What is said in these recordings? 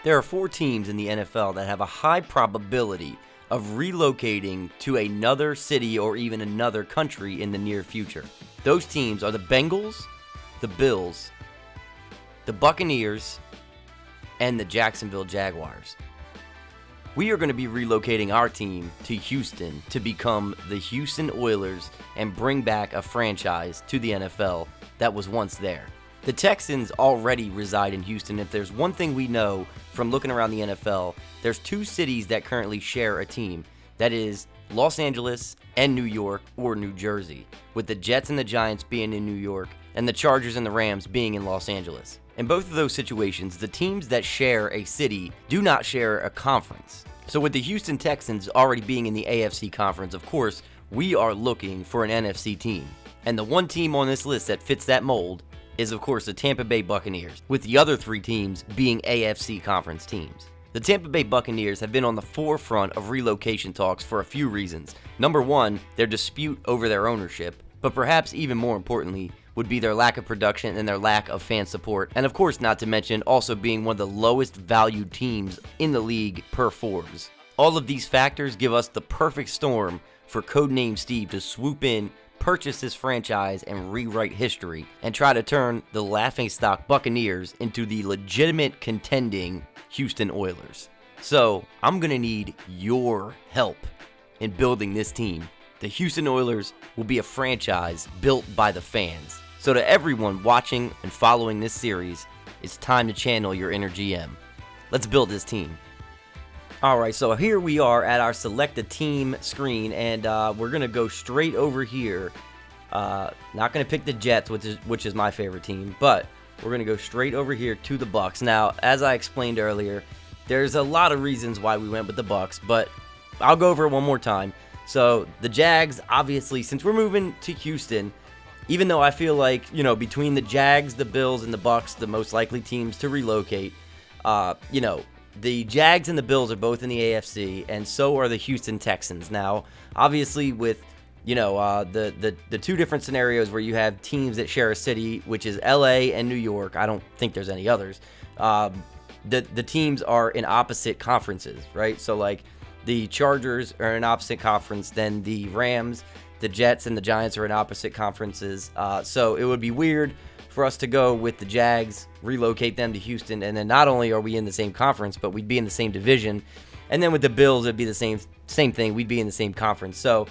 There are 4 teams in the NFL that have a high probability of relocating to another city or even another country in the near future. Those teams are the Bengals, the Bills, the Buccaneers, and the Jacksonville Jaguars. We are going to be relocating our team to Houston to become the Houston Oilers and bring back a franchise to the NFL that was once there. The Texans already reside in Houston. If there's one thing we know from looking around the NFL, there's 2 cities that currently share a team. That is Los Angeles and New York or New Jersey, with the Jets and the Giants being in New York and the Chargers and the Rams being in Los Angeles. In both of those situations, the teams that share a city do not share a conference. So with the Houston Texans already being in the AFC conference, of course, we are looking for an NFC team. And the one team on this list that fits that mold is, of course, the Tampa Bay Buccaneers, with the other 3 teams being AFC conference teams. The Tampa Bay Buccaneers have been on the forefront of relocation talks for a few reasons. Number 1, their dispute over their ownership, but perhaps even more importantly would be their lack of production and their lack of fan support, and of course not to mention also being one of the lowest valued teams in the league per Forbes. All of these factors give us the perfect storm for CodenameSteev to swoop in, purchase this franchise, and rewrite history, and try to turn the laughingstock Buccaneers into the legitimate contending Houston Oilers. So, I'm going to need your help in building this team. The Houston Oilers will be a franchise built by the fans. So to everyone watching and following this series, it's time to channel your inner GM. Let's build this team. Alright, so here we are at our select a team screen, and we're going to go straight over here. Not going to pick the Jets, which is my favorite team, but we're going to go straight over here to the Bucs. Now, as I explained earlier, there's a lot of reasons why we went with the Bucs, but I'll go over it one more time. So the Jags, obviously, since we're moving to Houston, even though I feel like, between the Jags, the Bills, and the Bucs, the most likely teams to relocate, the Jags and the Bills are both in the AFC, and so are the Houston Texans. Now, obviously, with the 2 different scenarios where you have teams that share a city, which is LA and New York. I don't think there's any others. The teams are in opposite conferences, right? So like the Chargers are in opposite conference, then the Rams, the Jets, and the Giants are in opposite conferences. So it would be weird for us to go with the Jags, relocate them to Houston, and then not only are we in the same conference, but we'd be in the same division. And then with the Bills, it'd be the same thing. We'd be in the same conference. So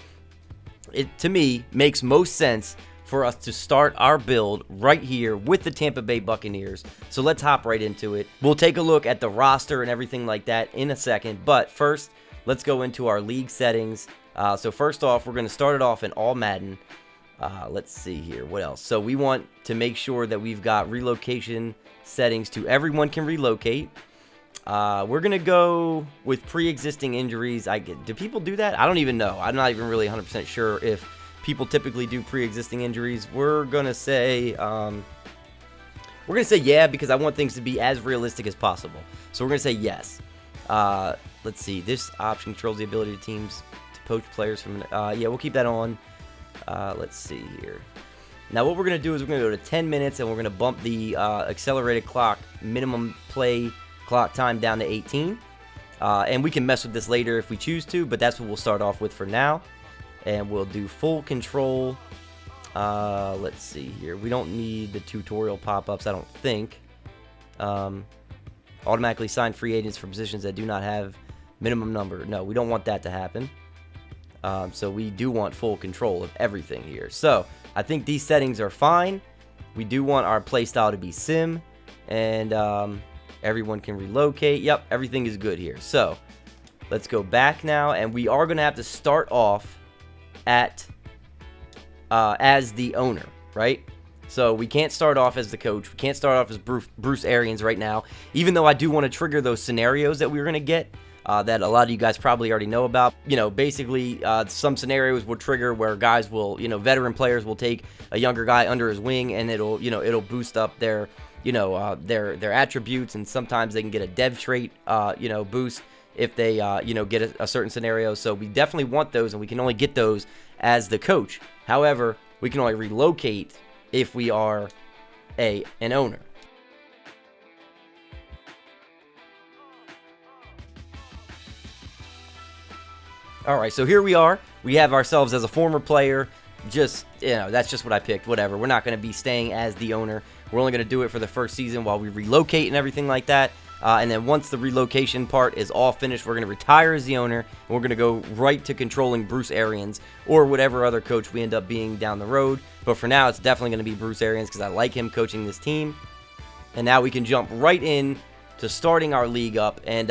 it, to me, makes most sense for us to start our build right here with the Tampa Bay Buccaneers. So let's hop right into it. We'll take a look at the roster and everything like that in a second. But first, let's go into our league settings. So first off, we're going to start it off in all Madden. Let's see here. What else? So we want to make sure that we've got relocation settings to everyone can relocate. We're going to go with pre-existing injuries. Do people do that? I don't even know. I'm not even really 100% sure if people typically do pre-existing injuries. We're going to say yeah, because I want things to be as realistic as possible. So we're going to say yes. Let's see. This option controls the ability of teams to poach players from... yeah, we'll keep that on. Let's see here. Now what we're going to do is we're going to go to 10 minutes, and we're going to bump the accelerated clock minimum play clock time down to 18. And we can mess with this later if we choose to, but that's what we'll start off with for now. And we'll do full control. Let's see here. We don't need the tutorial pop-ups, I don't think. Automatically sign free agents for positions that do not have minimum number. No, we don't want that to happen. So we do want full control of everything here. So I think these settings are fine. We do want our playstyle to be sim, and everyone can relocate. Yep, everything is good here. So let's go back now, and we are going to have to start off at as the owner, right? So we can't start off as the coach. We can't start off as Bruce Arians right now, even though I do want to trigger those scenarios that we're going to get. That a lot of you guys probably already know about. Basically, some scenarios will trigger where guys will, veteran players will take a younger guy under his wing, and it'll boost up their attributes, and sometimes they can get a dev trait, boost if they, get a certain scenario. So we definitely want those, and we can only get those as the coach. However, we can only relocate if we are an owner. All right, so here we are. We have ourselves as a former player. Just, that's just what I picked. Whatever. We're not going to be staying as the owner. We're only going to do it for the first season while we relocate and everything like that. And then once the relocation part is all finished, we're going to retire as the owner, and we're going to go right to controlling Bruce Arians or whatever other coach we end up being down the road. But for now, it's definitely going to be Bruce Arians because I like him coaching this team. And now we can jump right in to starting our league up. And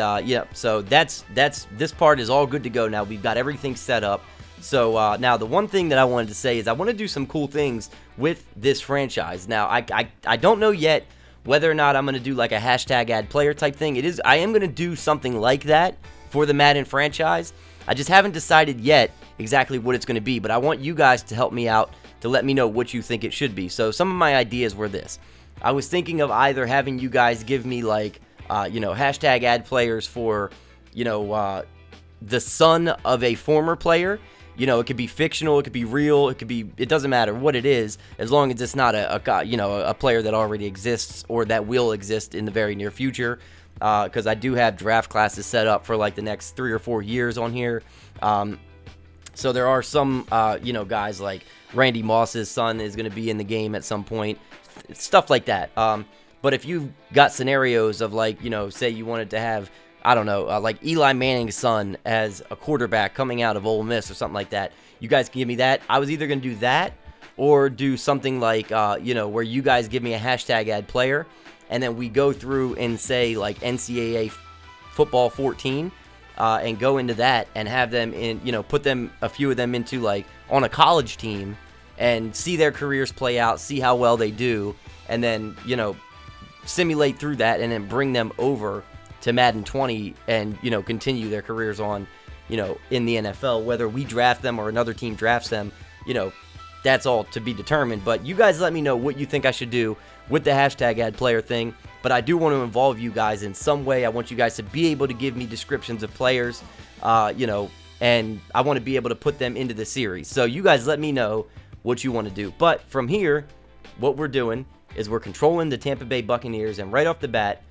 so that's this part is all good to go now. We've got everything set up. So now the one thing that I wanted to say is I want to do some cool things with this franchise. Now I don't know yet whether or not I'm going to do like a hashtag add player type thing. I am going to do something like that for the Madden franchise. I just haven't decided yet exactly what it's going to be, but I want you guys to help me out to let me know what you think it should be. So some of my ideas were this. I was thinking of either having you guys give me like hashtag add players for the son of a former player. It could be fictional, it could be real, it doesn't matter what it is, as long as it's not a player that already exists or that will exist in the very near future. Because I do have draft classes set up for like the next 3 or 4 years on here. So there are some guys like Randy Moss's son is going to be in the game at some point, stuff like that. But if you've got scenarios of like, say you wanted to have, I don't know, like Eli Manning's son as a quarterback coming out of Ole Miss or something like that, you guys can give me that. I was either going to do that or do something like, where you guys give me a hashtag add player, and then we go through and say like NCAA football 14 and go into that and have them in, put a few of them into like on a college team and see their careers play out, see how well they do, and then, simulate through that and then bring them over to Madden 20 and, continue their careers on, in the NFL. Whether we draft them or another team drafts them, that's all to be determined. But you guys let me know what you think I should do with the hashtag add player thing. But I do want to involve you guys in some way. I want you guys to be able to give me descriptions of players, and I want to be able to put them into the series. So you guys let me know what you want to do. But from here, what we're doing is we're controlling the Tampa Bay Buccaneers, and right off the bat,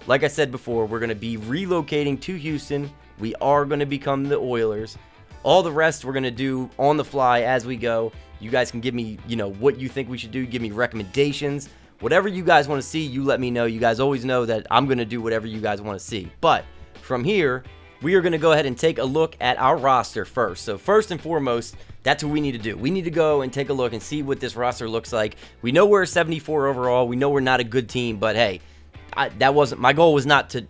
like I said before, we're going to be relocating to Houston. We are going to become the Oilers. All the rest we're going to do on the fly as we go. You guys can give me, what you think we should do. Give me recommendations. Whatever you guys want to see, you let me know. You guys always know that I'm going to do whatever you guys want to see. But from here, we are going to go ahead and take a look at our roster first. So first and foremost, that's what we need to do. We need to go and take a look and see what this roster looks like. We know we're 74 overall. We know we're not a good team, but hey, that wasn't my goal. Was not to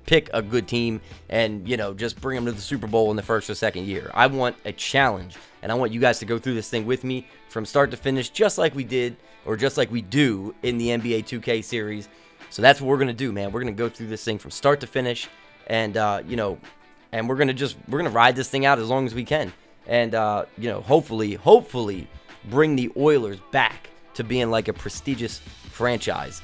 pick a good team and just bring them to the Super Bowl in the first or second year. I want a challenge, and I want you guys to go through this thing with me from start to finish, just like we did or just like we do in the NBA 2K series. So that's what we're gonna do, man. We're gonna go through this thing from start to finish, and and we're gonna ride this thing out as long as we can, and hopefully bring the Oilers back to being like a prestigious franchise,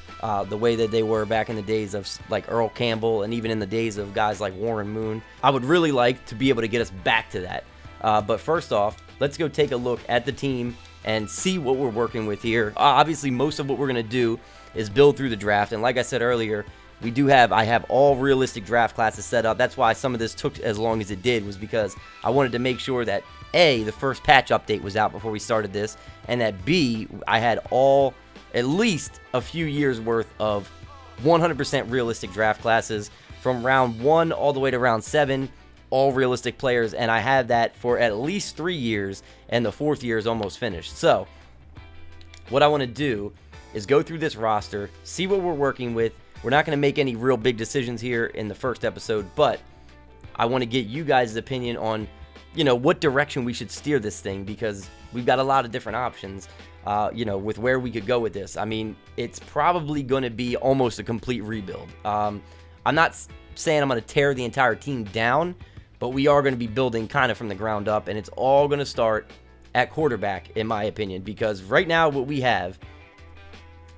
the way that they were back in the days of like Earl Campbell and even in the days of guys like Warren Moon. I would really like to be able to get us back to that. But first off, let's go take a look at the team and see what we're working with here. Obviously, most of what we're going to do is build through the draft. And like I said earlier, I have all realistic draft classes set up. That's why some of this took as long as it did, was because I wanted to make sure that A, the first patch update was out before we started this, and that B, I had at least a few years worth of 100% realistic draft classes from round 1 all the way to round 7, all realistic players, and I had that for at least 3 years, and the 4th year is almost finished. So what I want to do is go through this roster, see what we're working with. We're not going to make any real big decisions here in the first episode, but I want to get you guys' opinion on what direction we should steer this thing, because we've got a lot of different options, with where we could go with this. I mean, it's probably going to be almost a complete rebuild. I'm not saying I'm going to tear the entire team down, but we are going to be building kind of from the ground up, and it's all going to start at quarterback, in my opinion, because right now what we have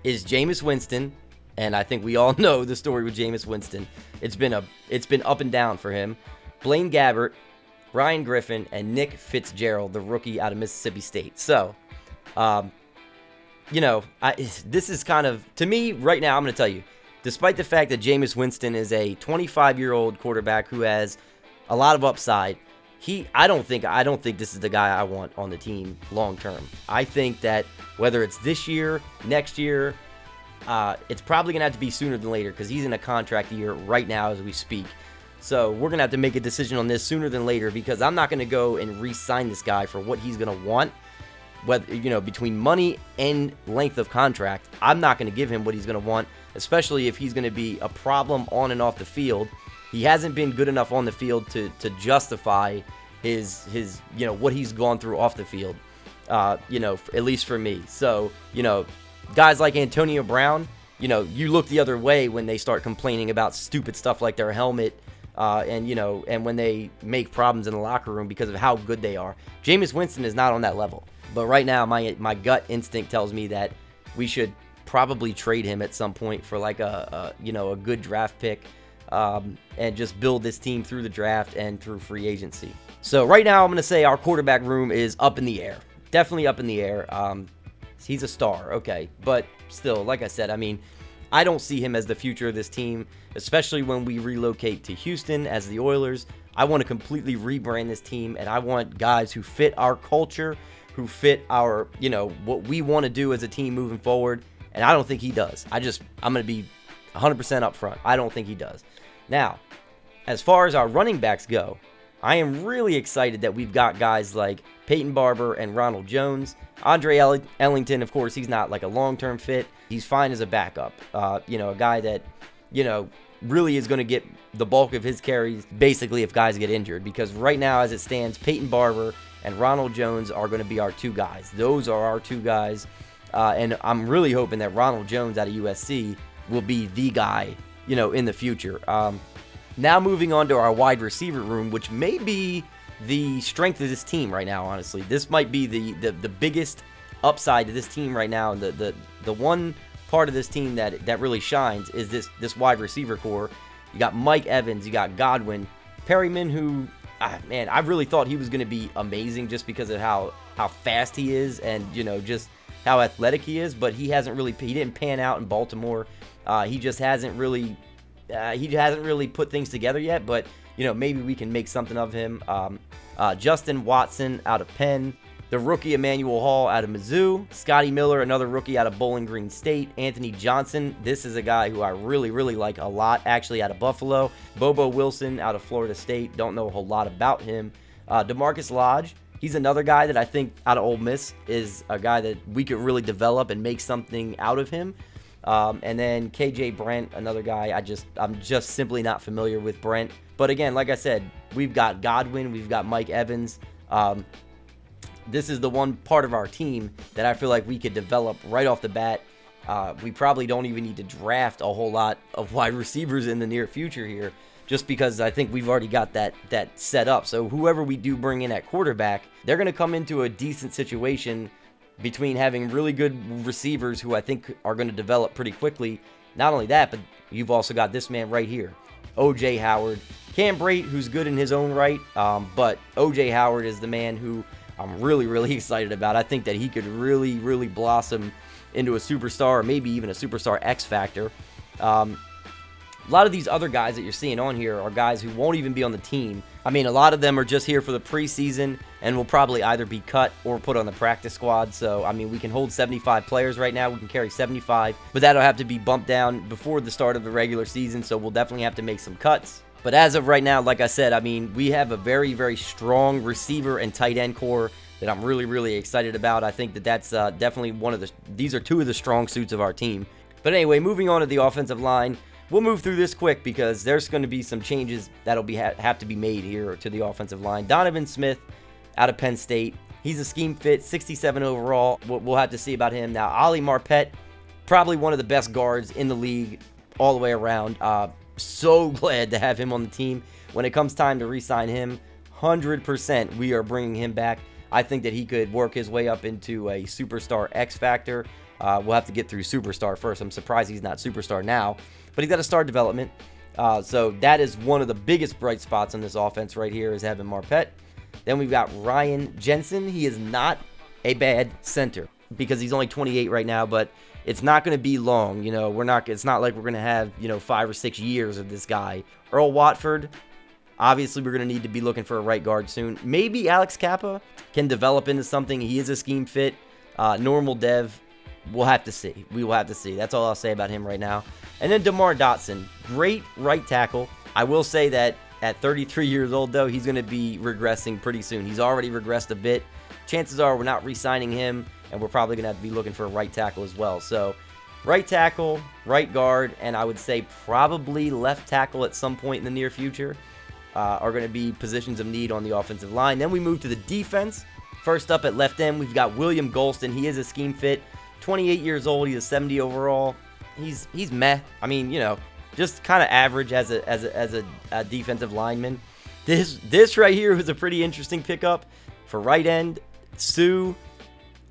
is Jameis Winston, and I think we all know the story with Jameis Winston. It's been up and down for him. Blaine Gabbert, Ryan Griffin, and Nick Fitzgerald, the rookie out of Mississippi State. So, this is kind of, to me, right now, I'm going to tell you, despite the fact that Jameis Winston is a 25-year-old quarterback who has a lot of upside, I don't think this is the guy I want on the team long term. I think that whether it's this year, next year, it's probably going to have to be sooner than later because he's in a contract year right now as we speak. So we're going to have to make a decision on this sooner than later because I'm not going to go and re-sign this guy for what he's going to want. Whether, between money and length of contract, I'm not going to give him what he's going to want, especially if he's going to be a problem on and off the field. He hasn't been good enough on the field to justify his what he's gone through off the field, at least for me. So, guys like Antonio Brown, you look the other way when they start complaining about stupid stuff like their helmet, and when they make problems in the locker room because of how good they are. Jameis Winston is not on that level. But right now, my gut instinct tells me that we should probably trade him at some point for like a good draft pick, and just build this team through the draft and through free agency. So right now, I'm going to say our quarterback room is up in the air. Definitely up in the air. He's a star, okay. But still, like I said, I don't see him as the future of this team, especially when we relocate to Houston as the Oilers. I want to completely rebrand this team, and I want guys who fit our culture, who fit our, what we want to do as a team moving forward, and I don't think he does. I'm going to be 100% up front. I don't think he does. Now, as far as our running backs go, I am really excited that we've got guys like Peyton Barber and Ronald Jones. Andre Ellington, of course, he's not like a long-term fit. He's fine as a backup. A guy that, really is going to get the bulk of his carries basically if guys get injured. Because right now, as it stands, Peyton Barber and Ronald Jones are going to be our two guys. Those are our two guys. And I'm really hoping that Ronald Jones out of USC will be the guy, in the future. Now moving on to our wide receiver room, which may be the strength of this team right now, honestly. This might be the biggest upside to this team right now. And the one part of this team that really shines is this wide receiver core. You got Mike Evans, you got Godwin. Perryman, who, I really thought he was going to be amazing just because of how fast he is and, just how athletic he is. But he didn't pan out in Baltimore. He just hasn't really put things together yet, but maybe we can make something of him. Justin Watson out of Penn, the rookie Emmanuel Hall out of Mizzou, Scotty Miller, another rookie out of Bowling Green State, Anthony Johnson, this is a guy who I really, really like a lot, actually out of Buffalo, Bobo Wilson out of Florida State, don't know a whole lot about him, DeMarcus Lodge, he's another guy that I think out of Ole Miss is a guy that we could really develop and make something out of him. And then KJ Brent, another guy, I'm just simply not familiar with Brent. But again, like I said, we've got Godwin, we've got Mike Evans. This is the one part of our team that I feel like we could develop right off the bat. We probably don't even need to draft a whole lot of wide receivers in the near future here, just because I think we've already got that set up. So whoever we do bring in at quarterback, they're going to come into a decent situation between having really good receivers who I think are going to develop pretty quickly. Not only that, but you've also got this man right here, O.J. Howard. Cam Brate, who's good in his own right, but O.J. Howard is the man who I'm really, really excited about. I think that he could really, really blossom into a superstar or maybe even a superstar X Factor. A lot of these other guys that you're seeing on here are guys who won't even be on the team. A lot of them are just here for the preseason and will probably either be cut or put on the practice squad. So, we can hold 75 players right now. We can carry 75, but that'll have to be bumped down before the start of the regular season. So we'll definitely have to make some cuts. But as of right now, like I said, we have a very, very strong receiver and tight end core that I'm really, really excited about. I think that's definitely these are two of the strong suits of our team. But anyway, moving on to the offensive line. We'll move through this quick because there's going to be some changes that'll have to be made here to the offensive line. Donovan Smith out of Penn State. He's a scheme fit, 67 overall. We'll have to see about him. Now, Ali Marpet, probably one of the best guards in the league all the way around. So glad to have him on the team. When it comes time to re-sign him, 100% we are bringing him back. I think that he could work his way up into a superstar X Factor. We'll have to get through superstar first. I'm surprised he's not superstar now. But he's got a star development. So that is one of the biggest bright spots on this offense right here is having Marpet. Then we've got Ryan Jensen. He is not a bad center because he's only 28 right now, but it's not going to be long. It's not like we're going to have, 5 or 6 years of this guy. Earl Watford, Obviously, we're going to need to be looking for a right guard soon. Maybe Alex Kappa can develop into something. He is a scheme fit. Normal dev. We'll have to see. We will have to see. That's all I'll say about him right now. And then DeMar Dotson. Great right tackle. I will say that at 33 years old, though, he's going to be regressing pretty soon. He's already regressed a bit. Chances are we're not re-signing him, and we're probably going to have to be looking for a right tackle as well. So, right tackle, right guard, and I would say probably left tackle at some point in the near future are going to be positions of need on the offensive line. Then we move to the defense. First up at left end, we've got William Golston. He is a scheme fit. 28 years old. He's a 70 overall. He's meh. I mean, just kind of average as a defensive lineman. This right here was a pretty interesting pickup for right end. Sue,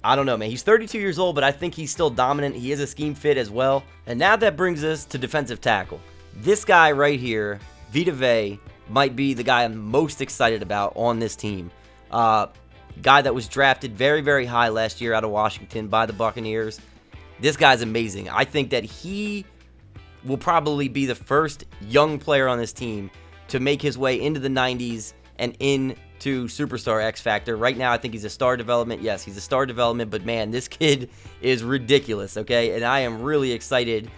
I don't know, man. He's 32 years old, but I think he's still dominant. He is a scheme fit as well. And now that brings us to defensive tackle. This guy right here, Vita Vea, might be the guy I'm most excited about on this team. Guy that was drafted very, very high last year out of Washington by the Buccaneers. This guy's amazing. I think that he will probably be the first young player on this team to make his way into the 90s and into Superstar X Factor. Right now, I think he's a star development. Yes, he's a star development, but man, this kid is ridiculous, okay? And I am really excited.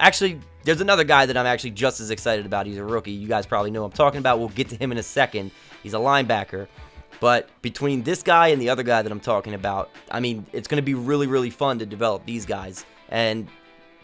Actually, there's another guy that I'm actually just as excited about. He's a rookie. You guys probably know who I'm talking about. We'll get to him in a second. He's a linebacker. But between this guy and the other guy that I'm talking about, I mean, it's going to be really, really fun to develop these guys. And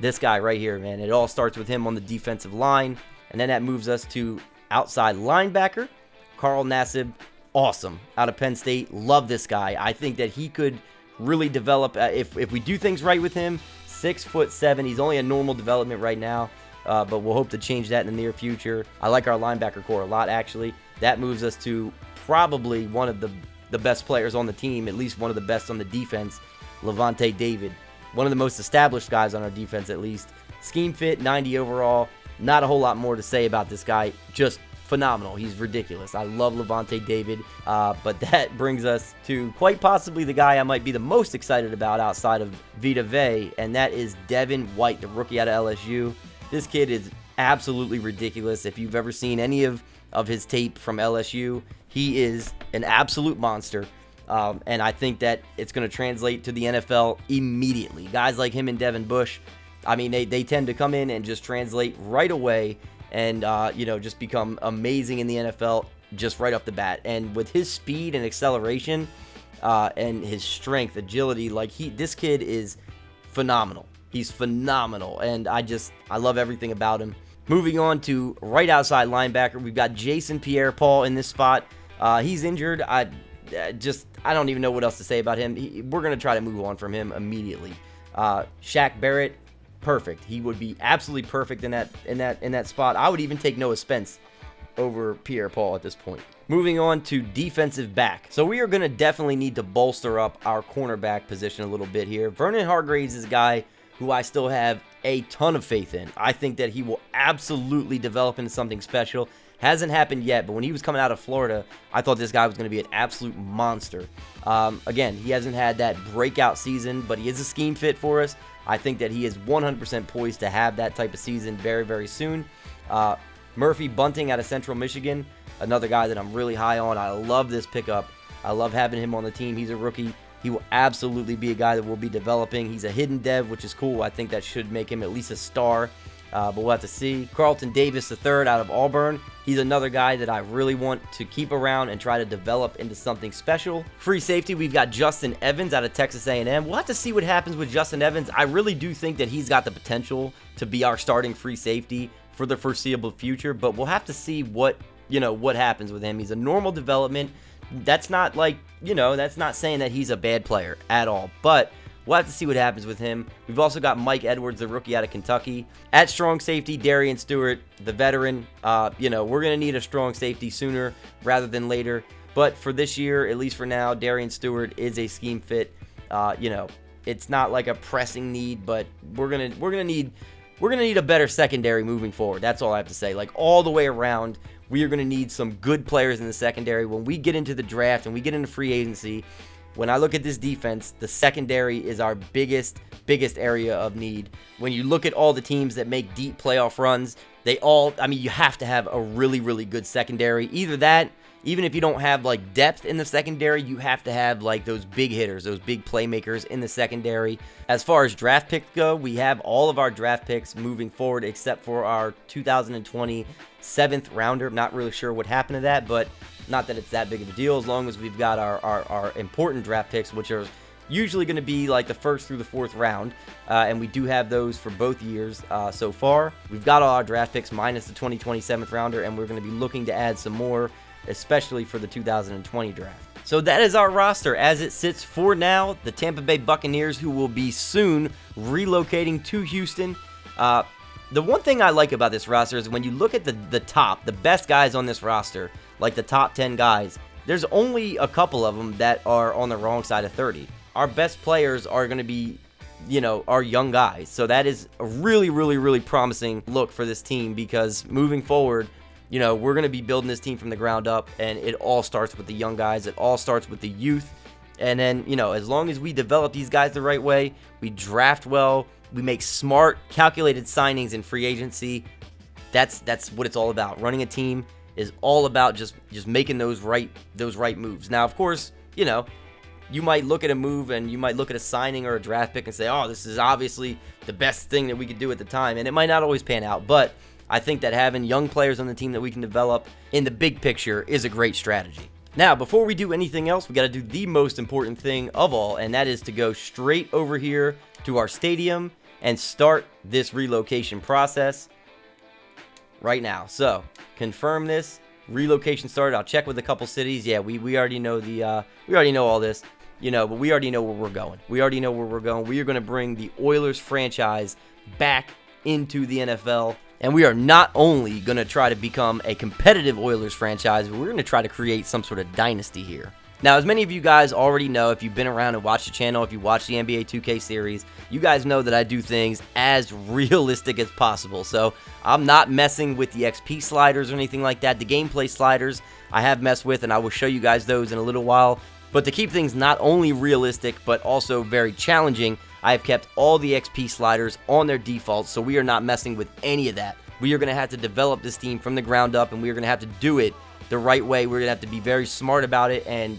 this guy right here, man, it all starts with him on the defensive line. And then that moves us to outside linebacker, Carl Nassib. Awesome. Out of Penn State. Love this guy. I think that he could really develop if we do things right with him. 6'7". He's only a normal development right now, but we'll hope to change that in the near future. I like our linebacker core a lot, actually. That moves us to probably one of the best players on the team, at least one of the best on the defense, Levante David. One of the most established guys on our defense, at least. Scheme fit, 90 overall. Not a whole lot more to say about this guy. Just phenomenal. He's ridiculous. I love Levante David. But that brings us to quite possibly the guy I might be the most excited about outside of Vita Vea, and that is Devin White, the rookie out of LSU. This kid is absolutely ridiculous. If you've ever seen any of his tape from LSU, he is an absolute monster. And I think that it's going to translate to the NFL immediately. Guys like him and Devin Bush, I mean, they tend to come in and just translate right away and, just become amazing in the NFL just right off the bat. And with his speed and acceleration and his strength, agility, this kid is phenomenal. He's phenomenal. And I love everything about him. Moving on to right outside linebacker, we've got Jason Pierre-Paul in this spot. He's injured. I don't even know what else to say about him. We're going to try to move on from him immediately. Shaq Barrett, perfect. He would be absolutely perfect in that spot. I would even take Noah Spence over Pierre-Paul at this point. Moving on to defensive back. So we are going to definitely need to bolster up our cornerback position a little bit here. Vernon Hargreaves is a guy who I still have a ton of faith in. I think that he will absolutely develop into something special. Hasn't happened yet, but when he was coming out of Florida, I thought this guy was going to be an absolute monster. Again, he hasn't had that breakout season, but he is a scheme fit for us. I think that he is 100% poised to have that type of season very, very soon. Murphy Bunting out of Central Michigan, another guy that I'm really high on. I love this pickup. I love having him on the team. He's a rookie. He will absolutely be a guy that we'll be developing. He's a hidden dev, which is cool. I think that should make him at least a star. But we'll have to see. Carlton Davis III out of Auburn. He's another guy that I really want to keep around and try to develop into something special. Free safety, we've got Justin Evans out of Texas A&M. We'll have to see what happens with Justin Evans. I really do think that he's got the potential to be our starting free safety for the foreseeable future, but we'll have to see what happens with him. He's a normal development. That's not that's not saying that he's a bad player at all, but we'll have to see what happens with him. We've also got Mike Edwards, the rookie out of Kentucky. At strong safety, Darian Stewart, the veteran. We're going to need a strong safety sooner rather than later. But for this year, at least for now, Darian Stewart is a scheme fit. It's not like a pressing need, but we're gonna need a better secondary moving forward. That's all I have to say. Like all the way around, we are going to need some good players in the secondary. When we get into the draft and we get into free agency, when I look at this defense, the secondary is our biggest area of need. When you look at all the teams that make deep playoff runs, I mean, you have to have a really, really good secondary. Either that, even if you don't have like depth in the secondary, you have to have like those big hitters, those big playmakers in the secondary. As far as draft picks go, we have all of our draft picks moving forward except for our 2020 7th rounder. I'm not really sure what happened to that, but not that it's that big of a deal as long as we've got our important draft picks, which are usually going to be like the 1st through the 4th round, and we do have those for both years so far. We've got all our draft picks minus the 2020 7th rounder, and we're going to be looking to add some more, especially for the 2020 draft. So that is our roster as it sits for now. The Tampa Bay Buccaneers, who will be soon relocating to Houston. The one thing I like about this roster is when you look at the best guys on this roster, like the top 10 guys, there's only a couple of them that are on the wrong side of 30. Our best players are going to be, our young guys. So that is a really, really, really promising look for this team because moving forward, we're going to be building this team from the ground up, and it all starts with the young guys. It all starts with the youth. And then, as long as we develop these guys the right way, we draft well, we make smart, calculated signings in free agency, that's what it's all about. Running a team is all about just making those right moves. Now, of course, you might look at a move and you might look at a signing or a draft pick and say, oh, this is obviously the best thing that we could do at the time. And it might not always pan out, but I think that having young players on the team that we can develop in the big picture is a great strategy. Now, before we do anything else, we got to do the most important thing of all, and that is to go straight over here to our stadium and start this relocation process right now. So, confirm this. Relocation started. I'll check with a couple cities. Yeah, we already know we already know all this. But we already know where we're going. We are going to bring the Oilers franchise back into the NFL. And we are not only going to try to become a competitive Oilers franchise, but we're going to try to create some sort of dynasty here. Now, as many of you guys already know, if you've been around and watched the channel, if you watch the NBA 2K series, you guys know that I do things as realistic as possible. So I'm not messing with the XP sliders or anything like that. The gameplay sliders I have messed with, and I will show you guys those in a little while. But to keep things not only realistic, but also very challenging, I have kept all the XP sliders on their defaults, so we are not messing with any of that. We are going to have to develop this team from the ground up, and we are going to have to do it the right way. We're going to have to be very smart about it, and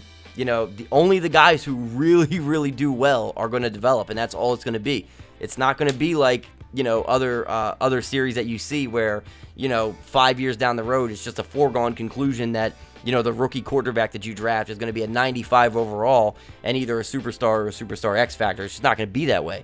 only the guys who really, really do well are going to develop, and that's all it's going to be. It's not going to be like, other series that you see where, 5 years down the road, it's just a foregone conclusion that, the rookie quarterback that you draft is going to be a 95 overall and either a superstar or a superstar X factor. It's just not going to be that way.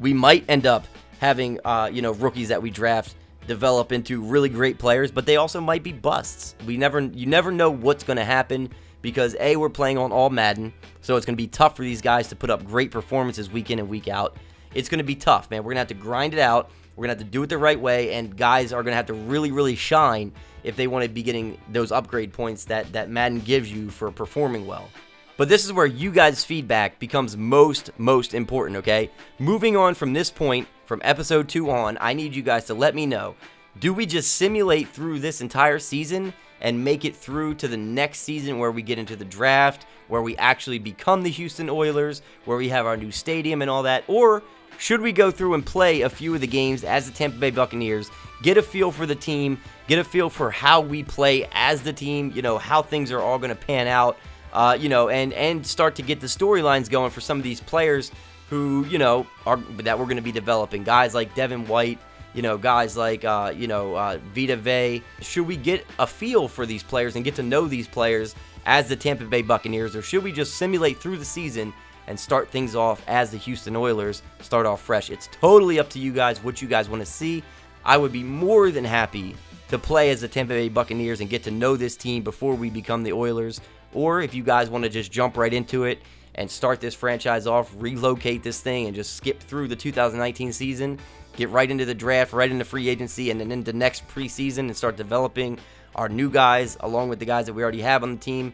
We might end up having, rookies that we draft develop into really great players, but they also might be busts. You never know what's going to happen because A, we're playing on all Madden, so it's going to be tough for these guys to put up great performances week in and week out. It's going to be tough, man. We're going to have to grind it out. We're going to have to do it the right way, and guys are going to have to really, really shine if they want to be getting those upgrade points that Madden gives you for performing well. But this is where you guys' feedback becomes most important, okay? Moving on from this point, from episode 2 on, I need you guys to let me know, do we just simulate through this entire season and make it through to the next season where we get into the draft, where we actually become the Houston Oilers, where we have our new stadium and all that? Or should we go through and play a few of the games as the Tampa Bay Buccaneers, get a feel for the team, get a feel for how we play as the team, how things are all going to pan out, and start to get the storylines going for some of these players who, that we're going to be developing. Guys like Devin White, guys like, Vita Vea. Should we get a feel for these players and get to know these players as the Tampa Bay Buccaneers, or should we just simulate through the season and start things off as the Houston Oilers, start off fresh? It's totally up to you guys what you guys want to see. I would be more than happy to play as the Tampa Bay Buccaneers and get to know this team before we become the Oilers. Or if you guys want to just jump right into it and start this franchise off, relocate this thing and just skip through the 2019 season, get right into the draft, right into free agency, and then into next preseason and start developing our new guys along with the guys that we already have on the team,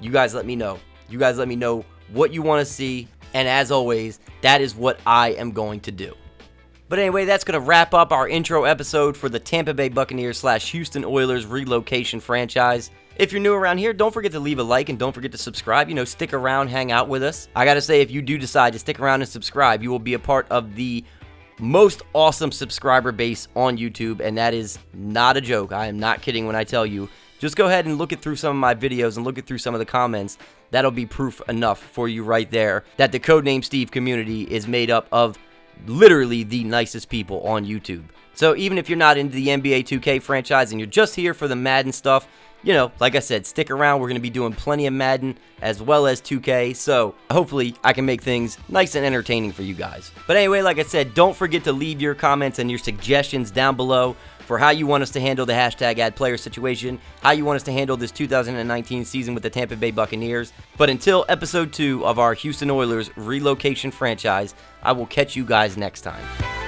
you guys let me know. You guys let me know what you want to see, and as always, that is what I am going to do. But anyway, that's going to wrap up our intro episode for the Tampa Bay Buccaneers / Houston Oilers relocation franchise. If you're new around here, don't forget to leave a like and don't forget to subscribe. Stick around, hang out with us. I got to say, if you do decide to stick around and subscribe, you will be a part of the most awesome subscriber base on YouTube, and that is not a joke. I am not kidding when I tell you. Just go ahead and look it through some of my videos and look it through some of the comments. That'll be proof enough for you right there that the CodenameSteev community is made up of literally the nicest people on YouTube. So even if you're not into the NBA 2K franchise and you're just here for the Madden stuff, you know, like I said, stick around. We're going to be doing plenty of Madden as well as 2K, so hopefully I can make things nice and entertaining for you guys. But anyway, like I said, don't forget to leave your comments and your suggestions down below for how you want us to handle the #AddPlayer situation, how you want us to handle this 2019 season with the Tampa Bay Buccaneers. But until episode 2 of our Houston Oilers Relocation Franchise, I will catch you guys next time.